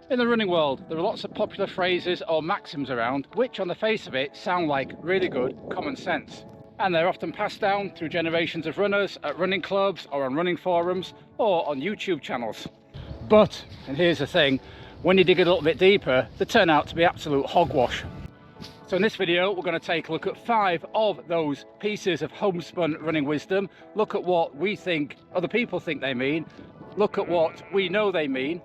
In the running world, there are lots of popular phrases or maxims around which on the face of it sound like really good common sense. And they're often passed down through generations of runners at running clubs or on running forums or on YouTube channels. But, and here's the thing, when you dig a little bit deeper, they turn out to be absolute hogwash. So in this video, we're going to take a look at 5 of those pieces of homespun running wisdom, look at what we think other people think they mean, look at what we know they mean,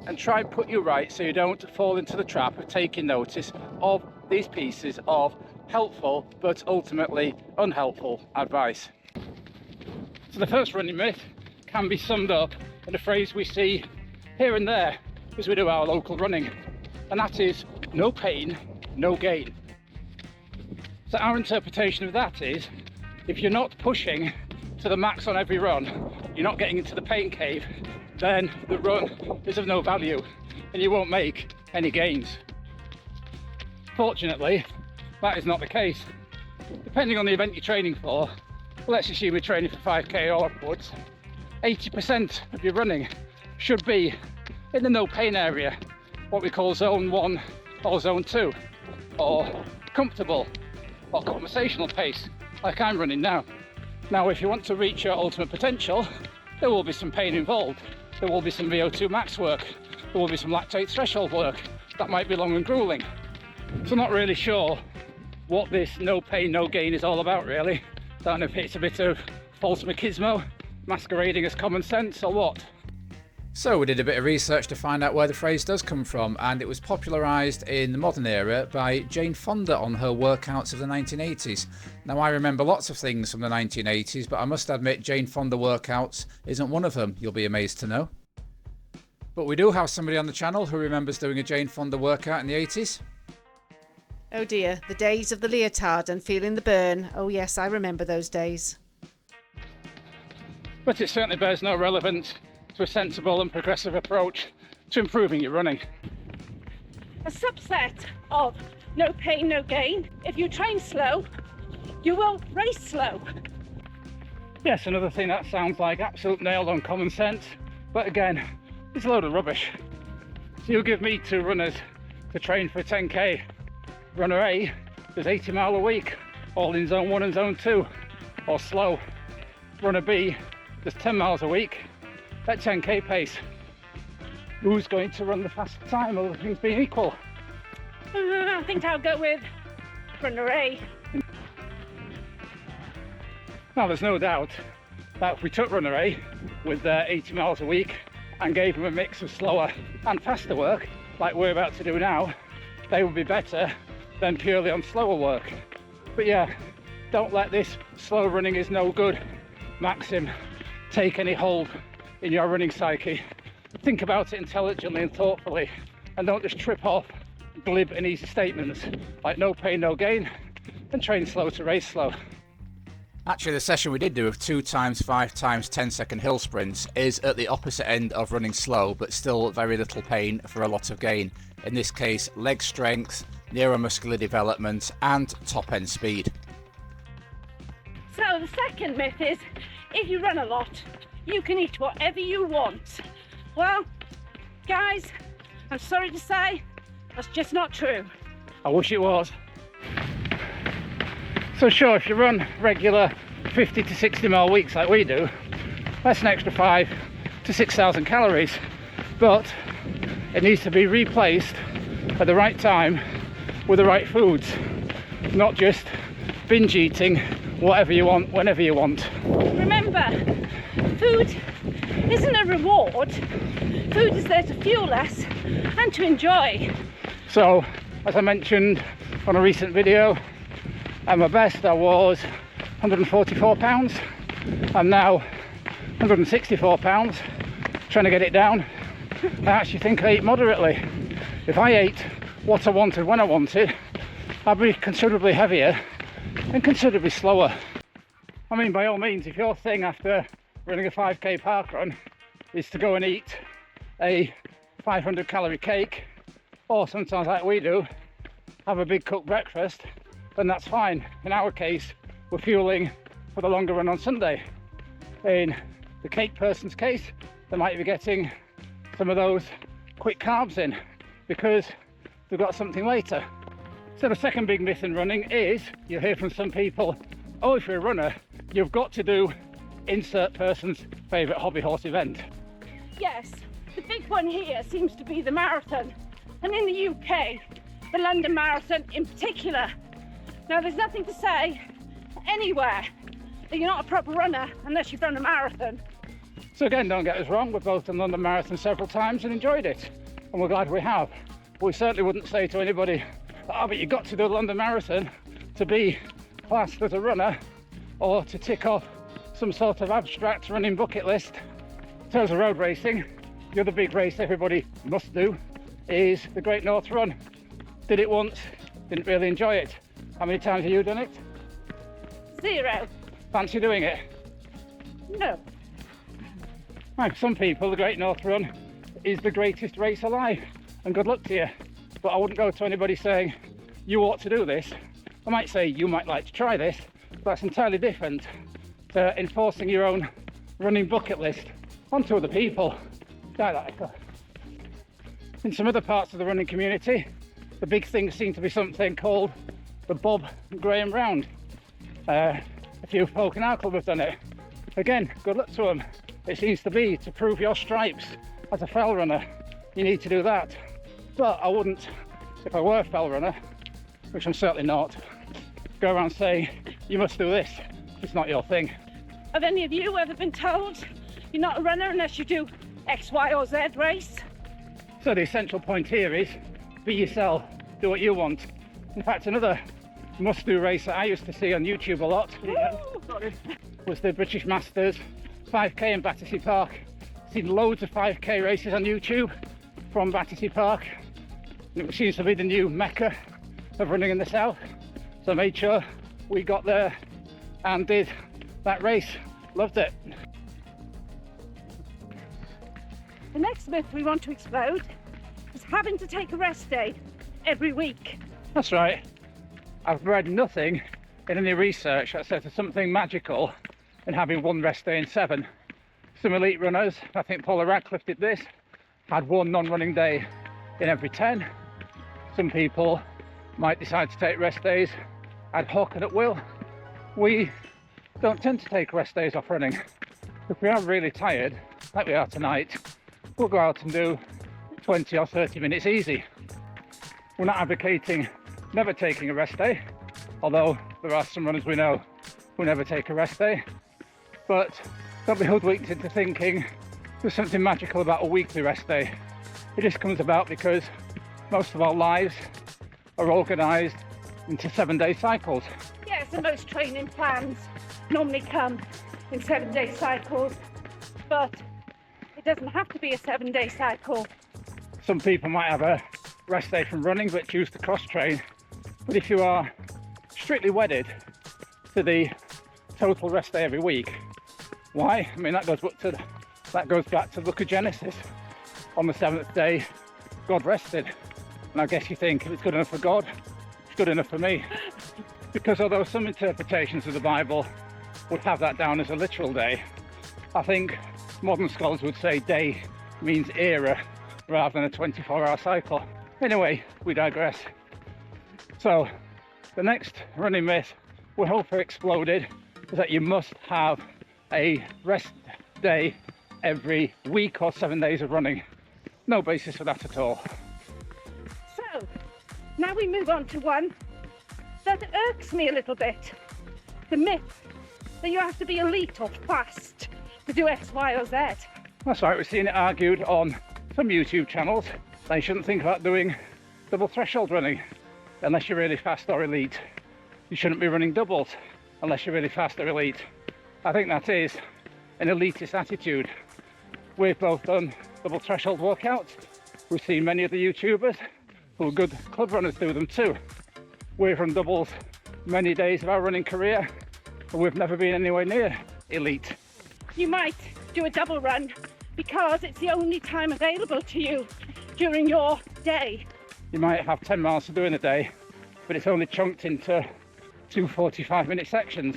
and try and put you right so you don't fall into the trap of taking notice of these pieces of helpful but ultimately unhelpful advice. So the first running myth can be summed up in a phrase we see here and there as we do our local running, and that is no pain, no gain. So our interpretation of that is, if you're not pushing to the max on every run, you're not getting into the pain cave, then the run is of no value and you won't make any gains. Fortunately, that is not the case. Depending on the event you're training for, let's assume you're training for 5k or upwards, 80% of your running should be in the no pain area, what we call zone 1 or zone 2, or comfortable or conversational pace, like I'm running now. Now, if you want to reach your ultimate potential, there will be some pain involved. There will be some VO2 max work, there will be some lactate threshold work that might be long and grueling. So I'm not really sure what this no pain, no gain is all about really. Don't know if it's a bit of false machismo masquerading as common sense or what. So we did a bit of research to find out where the phrase does come from, and it was popularised in the modern era by Jane Fonda on her workouts of the 1980s. Now I remember lots of things from the 1980s, but I must admit Jane Fonda workouts isn't one of them, you'll be amazed to know. But we do have somebody on the channel who remembers doing a Jane Fonda workout in the 80s. Oh dear, the days of the leotard and feeling the burn. Oh yes, I remember those days. But it certainly bears no relevance to a sensible and progressive approach to improving your running. A subset of no pain, no gain. If you train slow, you will race slow. Yes, another thing that sounds like absolute nailed on common sense, but again, it's a load of rubbish. So you give me 2 runners to train for 10k. Runner A does 80 mile a week, all in zone 1 and zone 2, or slow. Runner B does 10 miles a week at 10k pace. Who's going to run the faster time, other things being equal? I think I'll go with runner A. Now there's no doubt that if we took runner A with 80 miles a week and gave him a mix of slower and faster work, like we're about to do now, they would be better than purely on slower work. But yeah, don't let this slow running is no good maxim take any hold in your running psyche. Think about it intelligently and thoughtfully, and don't just trip off glib and easy statements like no pain, no gain, and train slow to race slow. Actually, the session we did do of 2 times 5 times 10-second hill sprints is at the opposite end of running slow, but still very little pain for a lot of gain. In this case, leg strength, neuromuscular development, and top end speed. So the second myth is, if you run a lot, you can eat whatever you want. Well, guys, I'm sorry to say, that's just not true. I wish it was. So sure, if you run regular 50 to 60 mile weeks like we do, that's an extra 5 to 6,000 calories, but it needs to be replaced at the right time with the right foods, not just binge eating whatever you want whenever you want. Remember, food isn't a reward. Food is there to fuel us and to enjoy. So, as I mentioned on a recent video, at my best I was 144 pounds. I'm now 164 pounds, trying to get it down. I actually think I eat moderately. If I ate what I wanted when I wanted, I'd be considerably heavier and considerably slower. I mean, by all means, if your thing after running a 5k park run is to go and eat a 500 calorie cake, or sometimes like we do, have a big cooked breakfast, then that's fine. In our case, we're fueling for the longer run on Sunday. In the cake person's case, they might be getting some of those quick carbs in because they've got something later. So the second big myth in running is you hear from some people, oh, if you're a runner, you've got to do insert person's favourite hobby horse event. Yes, the big one here seems to be the marathon, and in the UK, the London Marathon in particular. Now, there's nothing to say anywhere that you're not a proper runner unless you've run a marathon. So again, don't get us wrong, we've both done London Marathon several times and enjoyed it, and we're glad we have. But we certainly wouldn't say to anybody, oh, but you've got to do the London Marathon to be classed as a runner or to tick off some sort of abstract running bucket list. In terms of road racing, the other big race everybody must do is the Great North Run. Did it once, didn't really enjoy it. How many times have you done it? 0. Fancy doing it? No. Right, for some people, the Great North Run is the greatest race alive, and good luck to you. But I wouldn't go to anybody saying, you ought to do this. I might say, you might like to try this, but that's entirely different to enforcing your own running bucket list onto other people. In some other parts of the running community, the big things seem to be something called the Bob Graham Round. A few folk in our club have done it. Again, good luck to them. It seems to be to prove your stripes as a fell runner. You need to do that. But I wouldn't, if I were a fell runner, which I'm certainly not, go around saying, you must do this. It's not your thing. Have any of you ever been told you're not a runner unless you do X, Y or Z race? So the essential point here is, be yourself, do what you want. In fact, another must-do race that I used to see on YouTube a lot was the British Masters 5k in Battersea Park. I've seen loads of 5k races on YouTube from Battersea Park. It seems to be the new mecca of running in the south. So I made sure we got there and did that race. Loved it. The next myth we want to explode is having to take a rest day every week. That's right. I've read nothing in any research that says there's something magical in having one rest day in 7. Some elite runners, I think Paula Radcliffe did this, had one non-running day in every 10. Some people might decide to take rest days ad hoc and at will. We don't tend to take rest days off running. If we are really tired, like we are tonight, we'll go out and do 20 or 30 minutes easy. We're not advocating never taking a rest day, although there are some runners we know who never take a rest day. But don't be hoodwinked into thinking there's something magical about a weekly rest day. It just comes about because most of our lives are organised into 7-day cycles. Yes, and most training plans normally come in 7-day cycles, but it doesn't have to be a 7-day cycle. Some people might have a rest day from running but choose to cross train. But if you are strictly wedded to the total rest day every week, why? I mean, that goes back to the book of Genesis. On the 7th day, God rested. And I guess you think, if it's good enough for God, it's good enough for me. Because although some interpretations of the Bible would have that down as a literal day, I think modern scholars would say day means era rather than a 24-hour cycle. Anyway, we digress. So, the next running myth we hope are exploded is that you must have a rest day every week or 7 days of running. No basis for that at all. So, now we move on to one that irks me a little bit. The myth that you have to be elite or fast to do X, Y or Z. That's right, we've seen it argued on some YouTube channels. They shouldn't think about doing double threshold running unless you're really fast or elite. You shouldn't be running doubles unless you're really fast or elite. I think that is an elitist attitude. We've both done double threshold workouts. We've seen many of the YouTubers who are good club runners do them too. We've run doubles many days of our running career, but we've never been anywhere near elite. You might do a double run because it's the only time available to you during your day. You might have 10 miles to do in a day, but it's only chunked into 2 45-minute sections.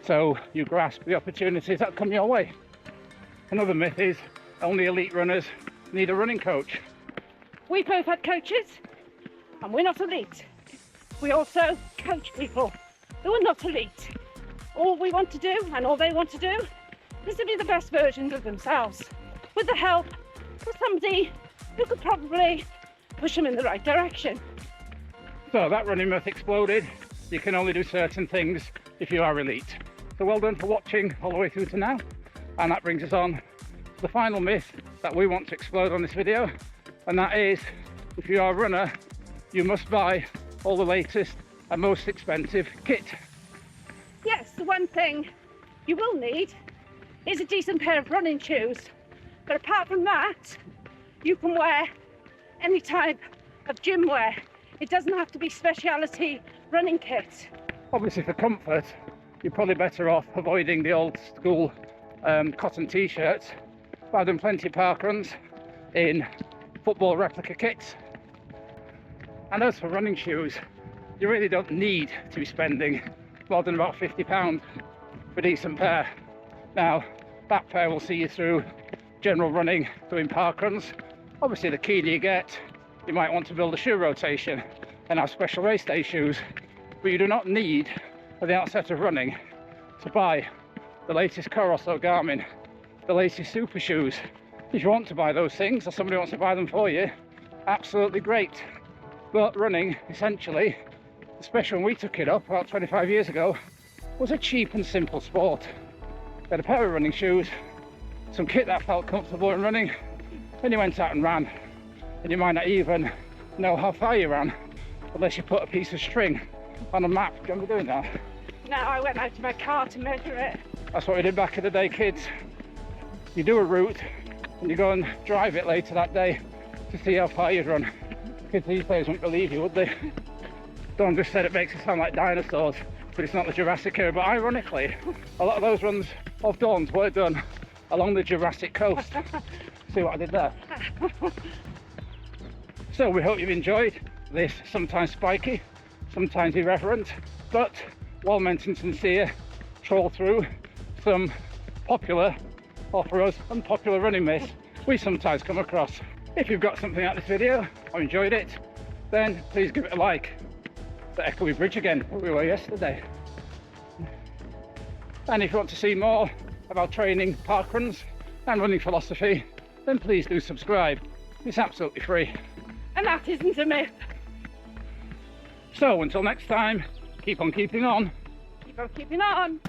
So you grasp the opportunities that come your way. Another myth is only elite runners need a running coach. We both had coaches, and we're not elite. We also coach people who are not elite. All we want to do, and all they want to do, is to be the best versions of themselves, with the help of somebody who could probably push them in the right direction. So that running myth exploded. You can only do certain things if you are elite. So well done for watching all the way through to now. And that brings us on to the final myth that we want to explode on this video. And that is, if you are a runner, you must buy all the latest and most expensive kit. Yes, the one thing you will need is a decent pair of running shoes. But apart from that, you can wear any type of gym wear. It doesn't have to be speciality running kit. Obviously for comfort, you're probably better off avoiding the old school cotton t-shirts. I've done plenty of parkruns in football replica kits. And as for running shoes, you really don't need to be spending more than about £50 for a decent pair. Now, that pair will see you through general running, doing parkruns. Obviously the keener you get, you might want to build a shoe rotation and have special race day shoes, but you do not need, at the outset of running, to buy the latest Coros or Garmin, the latest super shoes. If you want to buy those things, or somebody wants to buy them for you, absolutely great. But running, essentially, especially when we took it up about 25 years ago, was a cheap and simple sport. You had a pair of running shoes, some kit that felt comfortable in running, and you went out and ran. And you might not even know how far you ran unless you put a piece of string on a map. Do you remember doing that? No, I went out to my car to measure it. That's what we did back in the day, kids. You do a route and you go and drive it later that day to see how far you'd run. Kids these days wouldn't believe you, would they? Dawn just said it makes it sound like dinosaurs, but it's not the Jurassic era. But ironically, a lot of those runs of Dawn's were done along the Jurassic coast. See what I did there? So we hope you've enjoyed this sometimes spiky, sometimes irreverent, but well meant and sincere troll through some popular, or for us, unpopular running myths we sometimes come across. If you've got something out of this video or enjoyed it, then please give it a like. The Echoey Bridge again, where we were yesterday. And if you want to see more about training, parkruns and running philosophy, then please do subscribe. It's absolutely free. And that isn't a myth. So until next time, keep on keeping on. Keep on keeping on.